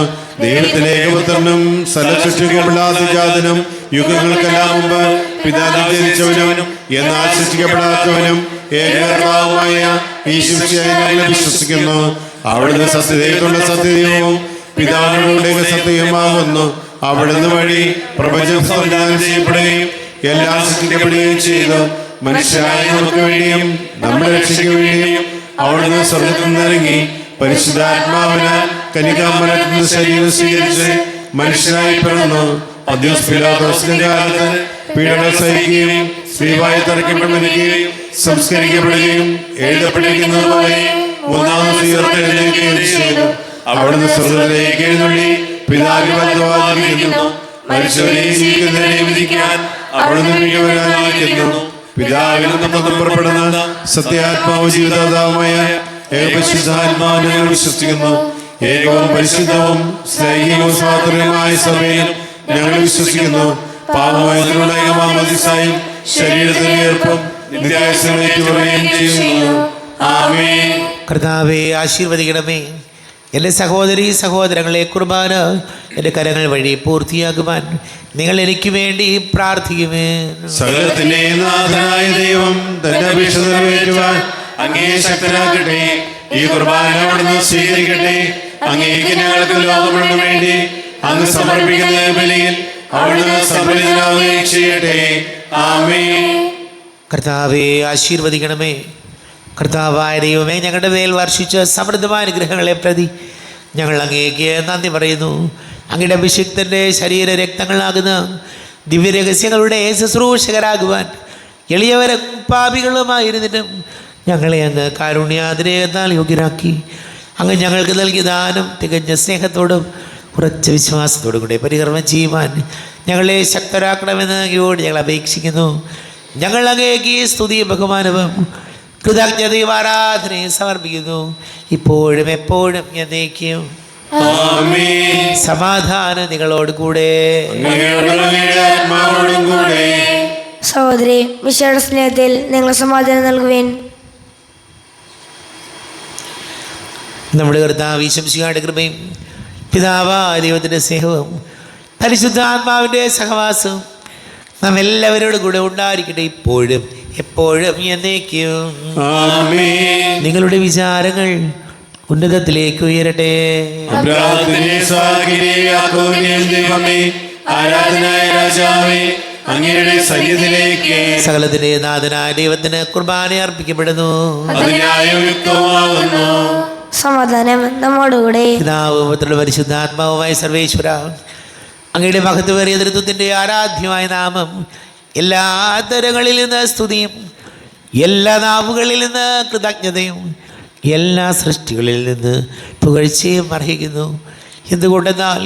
ദൈവത്തിലെ ഏകപുത്രനും സലസൃഷ്ടിക്കപ്പെടാതിജാതനും യുഗങ്ങൾക്കെല്ലാം മുമ്പ് പിതാവിൽ ജനിച്ചവനും എന്നാൽ സൃഷ്ടിക്കപ്പെടാത്തവനും ഏകകർത്താവുമായ ഈശ്വരനെ ഞങ്ങൾ വിശ്വസിക്കുന്നു. അവിടുന്ന് സത്യദൈവത്തോടെ സത്യദൈവവും പിതാവിനോട് സത്യവുമാകുന്നു. അവിടുന്ന് വഴി പ്രപഞ്ചം സംവിധാനം ചെയ്യപ്പെടുകയും എല്ലാം സൃഷ്ടിക്കപ്പെടുകയും ചെയ്തു. മനുഷ്യരായ നമുക്ക് വേണ്ടിയും നമ്മുടെ രക്ഷയ്ക്ക് വേണ്ടിയും അവിടുന്ന് സ്വർഗ്ഗത്തിൽ നിന്നിറങ്ങി പരിശുദ്ധാത്മാവിനാൽ കന്യകാമറിയത്തിൽ നിന്ന് ശരീരം സ്വീകരിച്ച് മനുഷ്യനായി പിറന്നു. പന്തിയോസ് പീലാത്തോസിന്റെ കാലത്ത് പീഡനം സഹിക്കുകയും സ്ത്രീവായി തറയ്ക്കപ്പെട്ട് മരിക്കുകയും സംസ്കരിക്കപ്പെടുകയും എഴുതപ്പെട്ടിരിക്കുന്നതുപോലെ മൂന്നാമത് ഉയർത്തെഴുന്നേൽക്കുകയും ചെയ്തു. അവിടുന്ന് സ്വർഗ്ഗത്തിലേക്ക് എഴുന്നള്ളി പിതാവിന്റെ വലത്തുഭാഗത്തിരിക്കുന്നു. മരിച്ചവരെയും ജീവിക്കുന്നവരെയും വിധിക്കാൻ അവിടുന്ന് മികവരായിരിക്കുന്നു. പിതാവിൽ നിന്ന് പുറപ്പെടുന്ന സത്യാത്മാവ് ജീവിതാതാവുമായ ഏകപരിശുദ്ധാത്മാവിനെ ഞങ്ങൾ വിശ്വസിക്കുന്നു. ഏകവും പരിശുദ്ധവും സ്നേഹികവും സ്വാതന്ത്ര്യമായ സഭയിലും ഞങ്ങൾ വിശ്വസിക്കുന്നു. പാപമോചനത്തിനുള്ള ഏകമാമോദീസായും ശരീരത്തിന്റെ ഏർപ്പും നിത്യായുസ്സും ഏറ്റുപറയുകയും ചെയ്യുന്നു. ആമേൻ. കർത്താവെ ആശീർവദിക്കണമേ. എൻ്റെ സഹോദരീ സഹോദരങ്ങളെ, കുർബാന എൻ്റെ കരങ്ങൾ വഴി പൂർത്തിയാക്കുവാൻ നിങ്ങൾ എനിക്ക് വേണ്ടി പ്രാർത്ഥിക്കുമേ. സകലത്തിന്റെ നാഥനായ ദൈവം തന്റെ അപേക്ഷ നിറവേറ്റുവാൻ അങ്ങേ ശക്തനാക്കട്ടെ. ഈ കുർബാന അവിടുന്ന് സ്വീകരിക്കട്ടെ. അങ്ങേക്ക് ഞങ്ങൾക്ക് ലോകമുള്ള വേണ്ടി അങ്ങ് സമർപ്പിക്കുന്ന ബലിയിൽ അവിടുന്ന് സഫലീകൃതനാവുകയും ചെയ്യട്ടെ. ആമേൻ. കർത്താവെ ആശീർവദിക്കണമേ. കർത്താവായ ദൈവമേ, ഞങ്ങളുടെ മേൽ വർഷിച്ച സമൃദ്ധമായ അനുഗ്രഹങ്ങളെ പ്രതി ഞങ്ങൾ അങ്ങേക്ക് നന്ദി പറയുന്നു. അങ്ങയുടെ അഭിഷിക്തൻ്റെ ശരീര രക്തങ്ങളാകുന്ന ദിവ്യരഹസ്യങ്ങളുടെ ശുശ്രൂഷകരാകുവാൻ എളിയവരും പാപികളുമായിരുന്നിട്ടും ഞങ്ങളെ അങ്ങ് കാരുണ്യാതിരേകത്താൽ യോഗ്യരാക്കി. അങ്ങ് ഞങ്ങൾക്ക് നൽകിയ ദാനം തികഞ്ഞ സ്നേഹത്തോടും ഉറച്ച വിശ്വാസത്തോടും കൂടെ പരികർമ്മം ചെയ്യുവാൻ ഞങ്ങളെ ശക്തരാക്കണമെന്ന് അങ്ങയോട് ഞങ്ങൾ അപേക്ഷിക്കുന്നു. ഞങ്ങൾ അങ്ങേക്ക് സ്തുതിയും ബഹുമാനവും കൃതജ്ഞതയും ആരാധനയും സമർപ്പിക്കുന്നു, ഇപ്പോഴും എപ്പോഴും എന്നേക്കും. ആമേൻ. സമാധാനം നിങ്ങളോട് കൂടെ. സഹോദരി, മിശിഹായുടെ സ്നേഹത്തിൽ നിങ്ങൾ സമാധാനം നൽകുവേൻ. നമ്മുടെ കർത്താവ് ഈശോമിശിഹായുടെ കൃപയും പിതാവായ ദൈവത്തിൻ്റെ സ്നേഹവും പരിശുദ്ധാത്മാവിൻ്റെ സഹവാസവും നാം എല്ലാവരോടും കൂടെ ഉണ്ടായിരിക്കട്ടെ, ഇപ്പോഴും എപ്പോഴും എന്നേക്കും. ആമേൻ. നിങ്ങളുടെ വിചാരങ്ങൾ ഉന്നതത്തിലേക്ക് ഉയരട്ടെ. ദൈവമേ, ആരാധനായ രാജാവേ, അങ്ങയുടെ സന്നിധിയിലേക്ക് സകലത്തിന്റെ നാഥനായ ദൈവത്തിന് കുർബാന അർപ്പിക്കപ്പെടുന്നു. അതിനായുക്തമാകുന്നു. സമാധാനം നമ്മോടുകൂടെ. പിതാവും പുത്രനും പരിശുദ്ധാത്മാവുമായ സർവേശ്വര, അങ്ങയുടെ മഹത്വമേറിയ നേതൃത്വത്തിൻ്റെ ആരാധ്യമായ നാമം എല്ലാ തരങ്ങളിൽ നിന്ന് സ്തുതിയും എല്ലാ നാവുകളിൽ നിന്ന് കൃതജ്ഞതയും എല്ലാ സൃഷ്ടികളിൽ നിന്ന് പുകഴ്ചയും അർഹിക്കുന്നു. എന്തുകൊണ്ടെന്നാൽ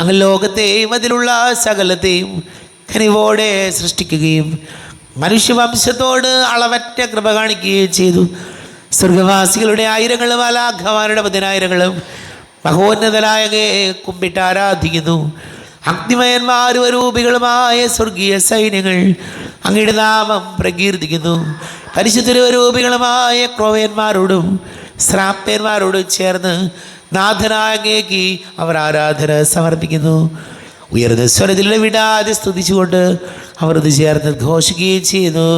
അങ്ങ് ലോകത്തെയും അതിലുള്ള സകലത്തെയും കനിവോടെ സൃഷ്ടിക്കുകയും മനുഷ്യവംശത്തോട് അളവറ്റ കൃപ കാണിക്കുകയും ചെയ്തു. സ്വർഗവാസികളുടെ ആയിരങ്ങളും മാലാഖമാരുടെ പതിനായിരങ്ങളും മഹോന്നതനായ കുമ്പിട്ട് ആരാധിക്കുന്നു. അഗ്നിമയന്മാരും അരൂപികളുമായ സ്വർഗീയ സൈന്യങ്ങൾ അങ്ങയുടെ നാമം പ്രകീർത്തിക്കുന്നു. പരിശുദ്ധരൂപികളുമായ ക്രോവ്യന്മാരോടും ശ്രാപ്യന്മാരോടും ചേർന്ന് നാഥനായ അങ്ങേക്ക് അവർ ആരാധന സമർപ്പിക്കുന്നു. ഉയർന്ന സ്വരത്തിൽ വിടാതെ സ്തുതിച്ചുകൊണ്ട് അവർ ഇത് ചേർന്ന് ഘോഷിക്കുകയും ചെയ്യുന്നു.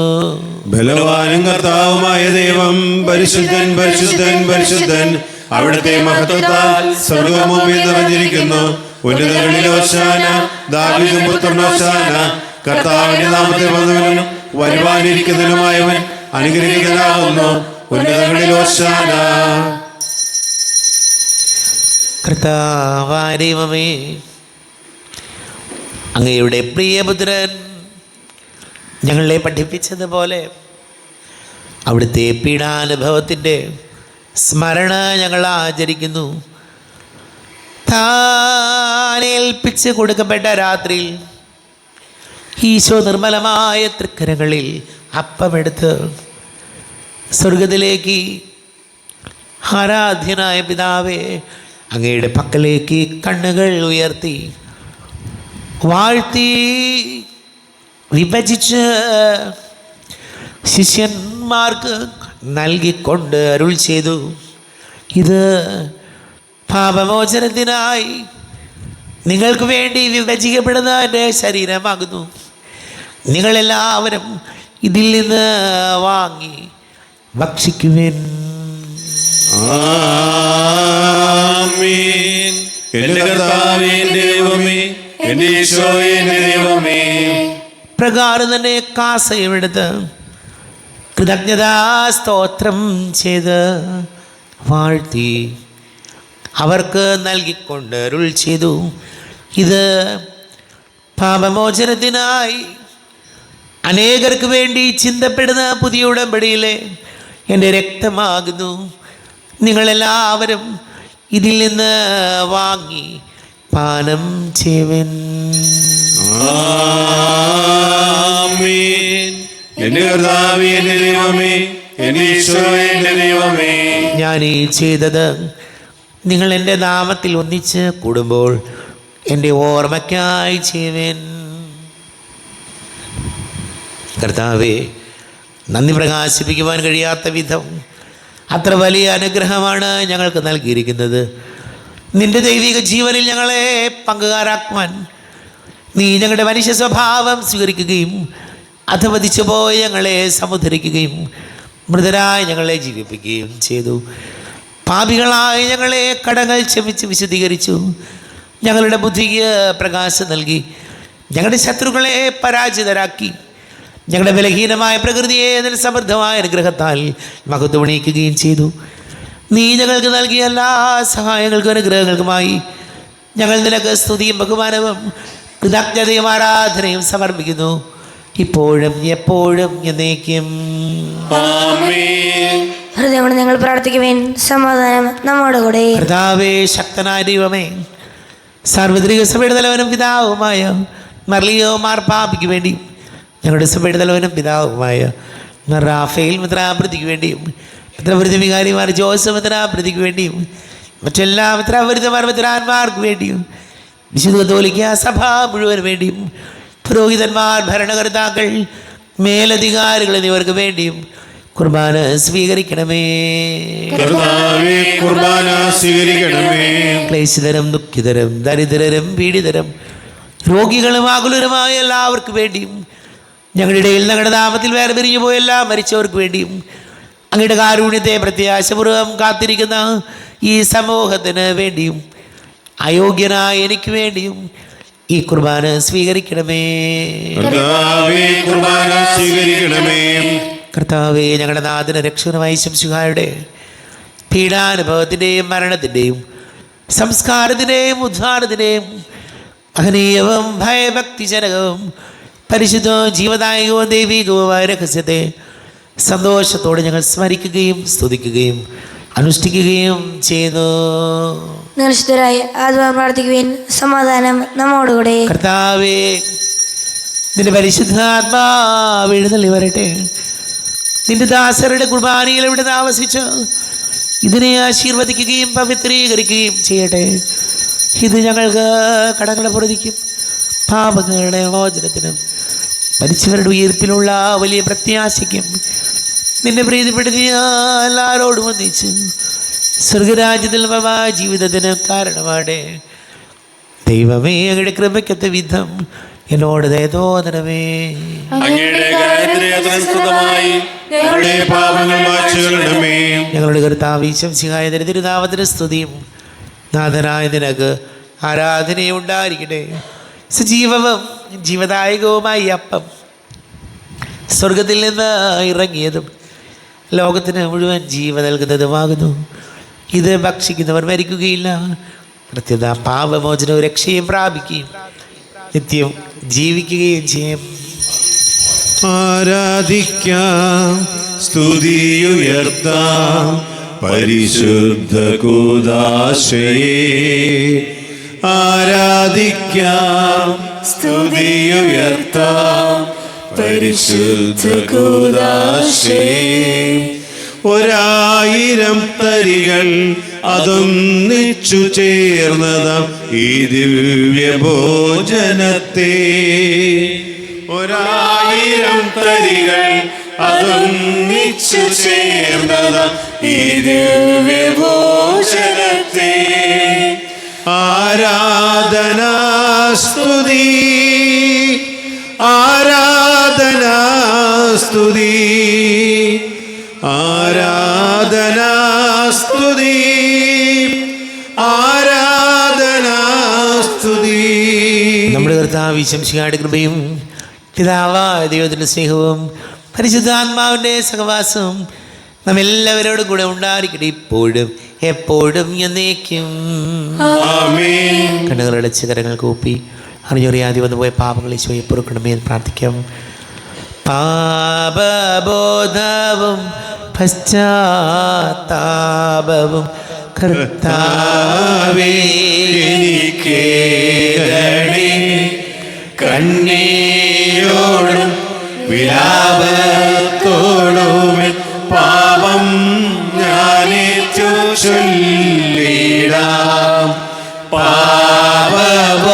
ബലവാനും കർത്താവുമായ ദൈവം പരിശുദ്ധൻ പരിശുദ്ധൻ പരിശുദ്ധൻ, അവിടുത്തെ മഹത്വത്താൽ സ്വർഗ്ഗഭൂമി നിറഞ്ഞിരിക്കുന്നു. ഉന്നതങ്ങളിൽ ഹോശാന, ദാവീദിൻ പുത്രൻ ഹോശാന. കർത്താവിന്റെ നാമത്തിൽ വന്നവനും വരുവാനിരിക്കുന്നവനുമായവൻ അനുഗ്രഹീതനാകുന്നു. ഉന്നതങ്ങളിൽ ഹോശാന. കർത്താവായ ദൈവമേ, അങ്ങയുടെ പ്രിയപുത്രൻ ഞങ്ങളെ പഠിപ്പിച്ചതുപോലെ അവിടുത്തെ പീഡാനുഭവത്തിൻ്റെ സ്മരണ ഞങ്ങൾ ആചരിക്കുന്നു. താൻ ഏൽപ്പിച്ച് കൊടുക്കപ്പെട്ട രാത്രിയിൽ ഈശോ നിർമ്മലമായ തൃക്കരങ്ങളിൽ അപ്പമെടുത്ത് സ്വർഗത്തിലേക്ക് ആരാധ്യനായ പിതാവേ, അങ്ങയുടെ പക്കലേക്ക് കണ്ണുകൾ ഉയർത്തി വാഴ്ത്തി വിഭജിച്ച് ശിഷ്യന്മാർക്ക് നൽകിക്കൊണ്ട് അരുൾ ചെയ്തു, ഇത് പാപമോചനത്തിനായി നിങ്ങൾക്ക് വേണ്ടി വിഭജിക്കപ്പെടുന്ന എൻ്റെ ശരീരമാകുന്നു. നിങ്ങളെല്ലാവരും ഇതിൽ നിന്ന് വാങ്ങി ഭക്ഷിക്കുവിൻ. ആമേൻ. എൻ്റെ കർത്താവേ, എൻ്റെ ദൈവമേ, എൻ്റെ ഈശോയേ, എൻ്റെ ദൈവമേ. പ്രകാരം തന്നെ കാസയുമെടുത്ത് കൃതജ്ഞതാ സ്തോത്രം ചെയ്ത് വാഴ്ത്തി അവർക്ക് നൽകിക്കൊണ്ട് അരുൾ ചെയ്തു, ഇത് പാപമോചനത്തിനായി അനേകർക്ക് വേണ്ടി ചിന്തപ്പെടുന്ന പുതിയ ഉടമ്പടിയിലെ എൻ്റെ രക്തമാകുന്നു. നിങ്ങളെല്ലാവരും ഇതിൽ നിന്ന് വാങ്ങി പാനം ചെയ്യുവിൻ. ആമേൻ. എൻ്റെ കർത്താവേ, എൻ്റെ ദൈവമേ, എൻ്റെ ഈശോയേ, എൻ്റെ ദൈവമേ. ഞാൻ ഈ ചെയ്തത് നിങ്ങൾ എൻ്റെ നാമത്തിൽ ഒന്നിച്ച് കൂടുമ്പോൾ എൻ്റെ ഓർമ്മയ്ക്കായി ചെയ്യുവിൻ. കർത്താവേ, നന്ദി പ്രകാശിപ്പിക്കുവാൻ കഴിയാത്ത വിധം അത്ര വലിയ അനുഗ്രഹമാണ് ഞങ്ങൾക്ക് നൽകിയിരിക്കുന്നത്. നിൻ്റെ ദൈവിക ജീവനിൽ ഞങ്ങളെ പങ്കുകാരാക്കുവാൻ നീ ഞങ്ങളുടെ മനുഷ്യ സ്വഭാവം സ്വീകരിക്കുകയും അധപതിച്ചു പോയി ഞങ്ങളെ സമുദ്ധരിക്കുകയും മൃതരായി ഞങ്ങളെ ജീവിപ്പിക്കുകയും ചെയ്തു. പാപികളായി ഞങ്ങളെ കടങ്ങൾ ക്ഷമിച്ച് വിശദീകരിച്ചു. ഞങ്ങളുടെ ബുദ്ധിക്ക് പ്രകാശം നൽകി ഞങ്ങളുടെ ശത്രുക്കളെ പരാജിതരാക്കി. ഞങ്ങളുടെ ബലഹീനമായ പ്രകൃതിയെ അതിന് സമൃദ്ധമായ അനുഗ്രഹത്താൽ മഹത്വമണിയിക്കുകയും ചെയ്തു. നീ ഞങ്ങൾക്ക് നൽകിയ എല്ലാ സഹായങ്ങൾക്കും അനുഗ്രഹങ്ങൾക്കുമായി ഞങ്ങൾ നിനക്ക് സ്തുതിയും ബഹുമാനവും കൃതജ്ഞതയും ആരാധനയും സമർപ്പിക്കുന്നു, ഇപ്പോഴും എപ്പോഴും എന്നേക്കും. ആമേൻ. ഹൃദയം കൊണ്ട് ഞങ്ങൾ പ്രാർത്ഥിക്കുവേൻ. സമാധാനം നമ്മോട് കൂടെ. കർത്താവേ, ശക്തനായ ദൈവമേ, സാർവത്രിക സഭയുടെ തലവനും പിതാവുമായ മർലിയോ മാർപ്പാപ്പിക്ക് വേണ്ടി, ഞങ്ങളുടെ സഭയുടെ തലവനും പിതാവുമായ റാഫേൽ മിത്രാപ്രതിക്ക് വേണ്ടിയും, മിത്രപരിധി വികാരിമാർ ജോസഫ് മിത്രാപ്രതിക്ക് വേണ്ടിയും, മറ്റെല്ലാ മിത്രാപരിധമാർ മിത്രാന്മാർക്ക് വേണ്ടിയും, വിശുദ്ധ കത്തോലിക്ക സഭ മുഴുവൻ വേണ്ടിയും, പുരോഹിതന്മാർ, ഭരണകർത്താക്കൾ, മേലധികാരികൾ എന്നിവർക്ക് വേണ്ടിയും കുർബാന സ്വീകരിക്കണമേ. കർത്താവേ, കുർബാന സ്വീകരിക്കണമേ. ക്ലേശിതരും ദുഃഖിതരും ദരിദ്രരും പീഡിതരും രോഗികളും ആകുലരുമായ എല്ലാവർക്കും വേണ്ടിയും, ഞങ്ങളുടെ ഇടയിൽ ഞങ്ങളുടെ നാമത്തിൽ വേറെ പിരിഞ്ഞു പോയ എല്ലാ മരിച്ചവർക്ക് വേണ്ടിയും, അങ്ങയുടെ കാരുണ്യത്തെ പ്രത്യാശപൂർവ്വം കാത്തിരിക്കുന്ന ഈ സമൂഹത്തിന് വേണ്ടിയും, അയോഗ്യനായ എനിക്ക് വേണ്ടിയും ഈ കുർബാന സ്വീകരിക്കണമേ. കർത്താവേ, കുർബാന സ്വീകരിക്കണമേ. കർത്താവേ, ഞങ്ങളുടെ നാഥന രക്ഷകനുമായ ശംശുഹായുടെ പീഡാനുഭവത്തിൻ്റെയും മരണത്തിൻ്റെയും സംസ്കാരത്തിൻ്റെയും ഉദ്ധാനത്തിൻ്റെയും അഹനീയവും ഭയഭക്തിജനകവും പരിശുദ്ധവും ജീവദായകവും ദൈവികവുമായ രഹസ്യത്തെ സന്തോഷത്തോടെ ഞങ്ങൾ സ്മരിക്കുകയും സ്തുതിക്കുകയും അനുഷ്ഠിക്കുകയും ചെയ്യുന്നു. നിശ്ചിതരായി ആദ്യം പ്രാർത്ഥിക്കുവേൻ. സമാധാനം നമ്മോടുകൂടെ. കർത്താവേ, നിന്റെ പരിശുദ്ധാത്മാവ് എഴുന്നള്ളി വരട്ടെ. നിന്റെ ദാസരുടെ കുർബാനയിൽ ഇവിടെ താമസിച്ച് ഇതിനെ ആശീർവദിക്കുകയും പവിത്രീകരിക്കുകയും ചെയ്യട്ടെ. ഇത് ഞങ്ങൾക്ക് കടങ്ങളെ പൊറുതിക്കും പാപങ്ങളുടെ മോചനത്തിനും മരിച്ചവരുടെ ഉയർപ്പിലുള്ള വലിയ പ്രത്യാശയ്ക്കും നിന്നെ പ്രീതിപ്പെടുത്തിയ എല്ലാവരോടും ഒന്നിച്ച് സ്വർഗരാജ്യത്തിൽ ജീവിതത്തിന് കാരണമാണ്. ദൈവമേ, അങ്ങയുടെ കൃപയ്ക്കത്തെ വിധം എന്നോട് ദയ തോന്നണമേ. അങ്ങയുടെ ഗായത്രിയതനുസൃതമായി ഞങ്ങളുടെ പാപങ്ങൾ മായ്ച്ചുകളണമേ. ഞങ്ങളുടെ കർത്താവ് ശംസിഹായ തിരുനാമത്തിന് സ്തുതിയും നാഥനായ നിനക്ക് ആരാധനയും ഉണ്ടായിരിക്കട്ടെ. സജീവവും ജീവദായകവുമായി അപ്പം സ്വർഗത്തിൽ നിന്ന് ഇറങ്ങിയതും ലോകത്തിന് മുഴുവൻ ജീവൻ നൽകുന്നതുമാകുന്നു. ഇത് ഭക്ഷിക്കുന്നവർ മരിക്കുകയില്ല, പ്രത്യേക പാപമോചനവും രക്ഷയും പ്രാപിക്കുകയും നിത്യം ജീവിക്കുകയും ചെയ്യും. ആരാധിക്കാം, സ്തുതിയുയർത്താം പരിശുദ്ധ കൂദാശയെ. ആരാധിക്കാം, സ്തുതിയുയർത്താം പരിശുദ്ധ കൂദാശയെ. 1000 തരികൾ അതൊന്നിച്ചു ചേർന്നതാം ഈ ദിവ്യഭോജനത്തെ. 1000 തരികൾ അതൊന്നിച്ചു ചേർന്നതാം ഈ ദിവ്യഭോജനത്തെ. ആരാധനാ സ്തുതി, ആരാധനാ സ്തുതി, ആരാധനാ സ്തുതി, ആരാധനാ സ്തുതി. നമ്മുടെ കർത്താവ് ശംസിഹായുടെ കൃപയും പിതാവായ ദൈവത്തിൻ്റെ സ്നേഹവും പരിശുദ്ധാത്മാവിൻ്റെ സഹവാസവും നമ്മെല്ലാവരോടും കൂടെ ഉണ്ടായിരിക്കട്ടെ, ഇപ്പോഴും എപ്പോഴും എന്നേക്കും. ആമേൻ. കണ്ണുകളടച്ച് കരങ്ങൾ കൂപ്പി അറിഞ്ഞറിയാതെ വന്നുപോയ പാപങ്ങൾ ഈശോയെ പൊറുക്കണമേ എന്ന് പ്രാർത്ഥിക്കാം. പാപബോധവും പശ്ചാത്താപവും കർത്താവേ എനിക്കേകണേ. കണ്ണീരോടും വിലാപത്തോടും പാപം ഞാനേറ്റു ചൊല്ലിടാം. പാപബോധവും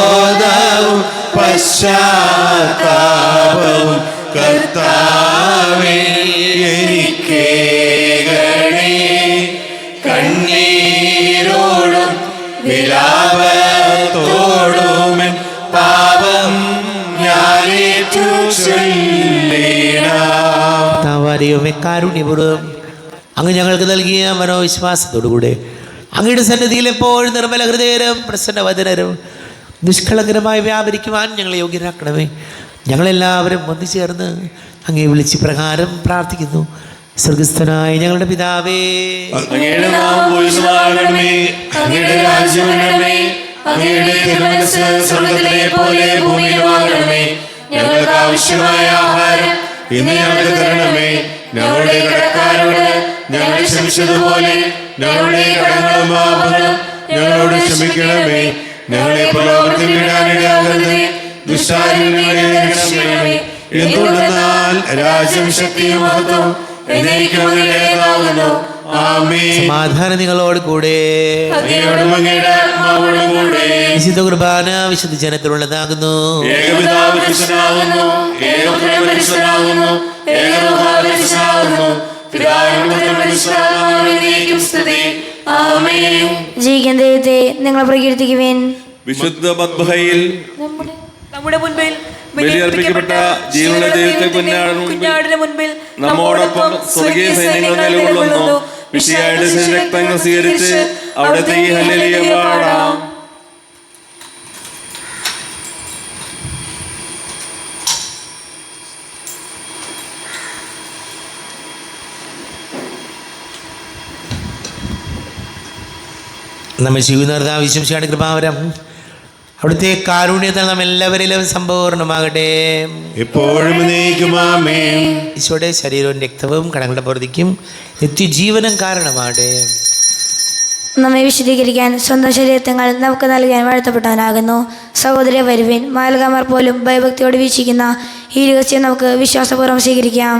പശ്ചാത്താപവും കർത്താവേ എനിക്കേകണേ. കണ്ണീരോടും വിലാപത്തോടും പാപം ഞാനേറ്റു ചൊല്ലിടാം. ദൈവമേ കാരുണ്യപൂർവ്വം അങ്ങ് ഞങ്ങൾക്ക് നൽകിയ മനോവിശ്വാസത്തോടുകൂടെ അങ്ങയുടെ സന്നിധിയിൽ എപ്പോഴും നിർമ്മല ഹൃദയരും പ്രസന്നവദനരും നിഷ്കളങ്കരമായി വ്യാപരിക്കുവാൻ ഞങ്ങളെ യോഗ്യരാക്കണമേ. ഞങ്ങളെല്ലാവരും ഒന്നു ചേർന്ന് അങ്ങേ വിളിച്ച് പ്രകാരം പ്രാർത്ഥിക്കുന്നു. സ്വർഗസ്ഥനായ ഞങ്ങളുടെ പിതാവേ, അങ്ങയുടെ നാമം പൂജിതമാകണമേ. അങ്ങയുടെ രാജ്യം വരണമേ. അങ്ങയുടെ തിരുമനസ്സ് സ്വർഗ്ഗത്തിലെ പോലെ ഭൂമിയിലുമാകണമേ. ഞങ്ങൾക്ക് ആവശ്യമായ ആഹാരം ഇന്ന് ഞങ്ങൾക്ക് തരണമേ. ഞങ്ങളുടെ കടക്കാരോട് ഞങ്ങൾ ക്ഷമിച്ചതുപോലെ ഞങ്ങളുടെ കടങ്ങളും പാപങ്ങളും ഞങ്ങളോട് ക്ഷമിക്കണമേ. ഞങ്ങളെ പ്രലോഭനത്തിൽ വിടാനിടയാകരുതേ. ദുഷ്ടാരൂപികളെ രക്ഷിക്കണമേ. എന്തുകൊണ്ടെന്നാൽ രാജ്യം ശക്തിയും മഹത്വവും എന്നേക്കും അങ്ങയുടേതാകുന്നു. ആമേൻ. സമാധാനം നിങ്ങളോട് കൂടെ. അങ്ങയോടും അങ്ങയുടെ ആത്മാവോടും കൂടെ. വിശുദ്ധ കുർബാന വിശുദ്ധ ജനത്തിലുള്ളതാകുന്നു. ഏകപിതാവ് പരിശുദ്ധനാകുന്നു. ഏകപുത്രൻ പരിശുദ്ധനാകുന്നു. ഏകരൂഹാ പരിശുദ്ധനാകുന്നു. പിതാവിനും പുത്രനും പരിശുദ്ധാത്മാവിനും എന്നേക്കും സ്തുതി. ആമേൻ. ജീവിക്കുന്ന ദൈവത്തെ നിങ്ങൾ പ്രകീർത്തിക്കുവേൻ. വിശുദ്ധ മദ്ബഹയിൽ നമ്മുടെ മുൻപിൽ ബലിയർപ്പിക്കപ്പെട്ട ജീവനുള്ള ദൈവത്തെ കുഞ്ഞാടിന് മുൻപിൽ നമ്മോടൊപ്പം സ്വർഗീയ സൈന്യങ്ങൾ നിലകൊള്ളുന്നു. മിശിഹായുടെ രക്തങ്ങൾ സ്വീകരിച്ച് അവിടുത്തെ ഈ ഹല്ലേലൂയ പാടാം. നമ്മൾ ചെയ്യുന്ന വിശ്വസിയാണ് കൃപാവരം അവിടുത്തെ കാരുണ്യത്താൽ നാം എല്ലാവരിലും സമ്പൂർണ്ണമാകട്ടെ. എപ്പോഴും എന്നേക്കും ആമേൻ. ഈശോയുടെ ശരീരവും രക്തവും കടങ്ങളുടെ പ്രവൃത്തിക്കും നിത്യജീവനം കാരണമാകട്ടെ. നമ്മെ വിശദീകരിക്കാൻ സ്വന്തം ശരീരത്തങ്ങൾ നമുക്ക് നൽകാൻ വാഴ്ത്തപ്പെട്ടവനാകുന്നു. സഹോദര വരുവിൻ, മാലകമാർ പോലും ഭയഭക്തിയോട് വീക്ഷിക്കുന്ന ഈ രഹസ്യം നമുക്ക് വിശ്വാസപൂർവ്വം സ്വീകരിക്കാം.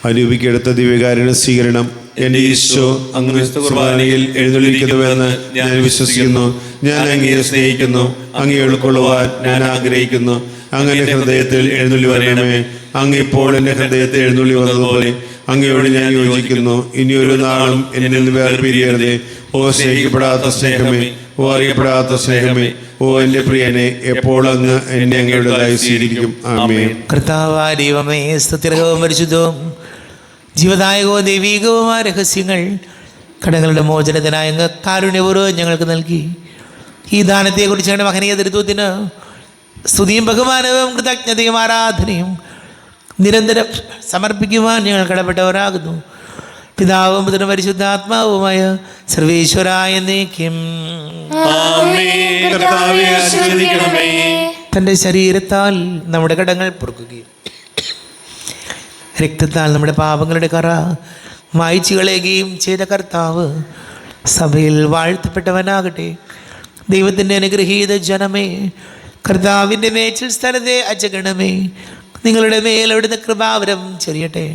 അരൂപിക്കെടുത്ത ദിവ്യകാരുണ്യ സ്വീകരണം. എൻ്റെ ഈശോ അങ്ങ് വിശുദ്ധ കുർബാനയിൽ എഴുന്നള്ളിരിക്കുന്നുവെന്ന് ഞാൻ വിശ്വസിക്കുന്നു. ഞാൻ അങ്ങയെ സ്നേഹിക്കുന്നു. അങ്ങയെ ഉൾക്കൊള്ളുവാൻ ഞാൻ ആഗ്രഹിക്കുന്നു. അങ്ങയുടെ ഹൃദയത്തിൽ എഴുന്നള്ളി വരണമേ. അങ്ങ് ഇപ്പോൾ എൻ്റെ ഹൃദയത്തിൽ എഴുന്നള്ളി വന്നതുപോലെ അങ്ങയോട് ഞാൻ യോജിക്കുന്നു. ഇനിയൊരു നാളും എന്നിൽ നിന്ന് വേർപിരിയരുതേ. ഓ സ്നേഹിക്കപ്പെടാത്ത സ്നേഹമേ, ഓ അറിയപ്പെടാത്ത സ്നേഹമേ, ഓ എൻ്റെ പ്രിയനെ, എപ്പോൾ അങ്ങ് എന്നെ അങ്ങയുടേതായി സ്വീകരിക്കും. ആമേൻ. കർത്താവായ ദൈവമേ, സ്തുത്യർഹവും പരിശുദ്ധവും ജീവദായകവും ദൈവീകവുമായ രഹസ്യങ്ങൾ കടങ്ങളുടെ മോചനത്തിനായ അങ്ങ് കാരുണ്യപൂർവ്വം ഞങ്ങൾക്ക് നൽകി. ഈ ദാനത്തെക്കുറിച്ച് ഞങ്ങളുടെ മഹനീയ തൃത്വത്തിന് സ്തുതിയും ബഹുമാനവും കൃതജ്ഞതയും ആരാധനയും നിരന്തരം സമർപ്പിക്കുവാൻ ഞങ്ങൾ കടപ്പെട്ടവരാകുന്നു. പിതാവും പുത്രനും പരിശുദ്ധാത്മാവുമായ സർവേശ്വരായ എന്നേക്കും. കർത്താവേ ആശീർവദിക്കണമേ. തൻ്റെ ശരീരത്താൽ നമ്മുടെ കടങ്ങൾ പൊറുക്കുകയും രക്തത്താൽ നമ്മുടെ പാപങ്ങളുടെ കറ മായ്ച്ചു കളയുകയും ചെയ്ത കർത്താവ് സഭയിൽ വാഴ്ത്തപ്പെട്ടവനാകട്ടെ. ദൈവത്തിൻ്റെ അനുഗ്രഹീത ജനമേ, കർത്താവിൻ്റെ മേച്ചിൽ സ്ഥലത്തെ അജഗണമേ, നിങ്ങളുടെ മേൽ അവിടുന്ന് കൃപാവരം ചൊരിയട്ടെ.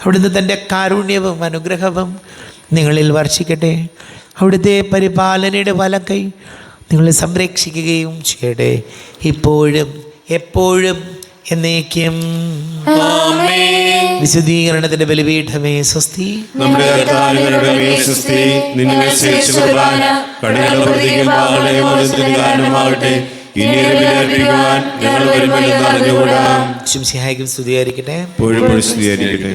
അവിടുന്ന് തൻ്റെ കാരുണ്യവും അനുഗ്രഹവും നിങ്ങളിൽ വർഷിക്കട്ടെ. അവിടുത്തെ പരിപാലനയുടെ വലക്കൈ നിങ്ങളെ സംരക്ഷിക്കുകയും ചെയ്യട്ടെ, ഇപ്പോഴും എപ്പോഴും എന്നേക്കും. വിശുദ്ധീകരണത്തിന്റെ ബലിപീഠമേ സ്വസ്തി. നമ്മുടെ കർത്താവിന്റെ മേൽ സ്വസ്തി. നിന്നെ സേവിച്ച കുർബാന കടങ്ങളുടെ പ്രതിക്കും പാപങ്ങളുടെയും മോചനത്തിന് കാരണമാകട്ടെ. ഇനി ബലിയർപ്പിക്കുവാൻ ഞങ്ങൾ വരുമെന്ന് അറിഞ്ഞുകൂടാം. ശുംസിഹായിക്കും സ്തുതിയായിരിക്കട്ടെ. എപ്പോഴും സ്തുതിയായിരിക്കട്ടെ.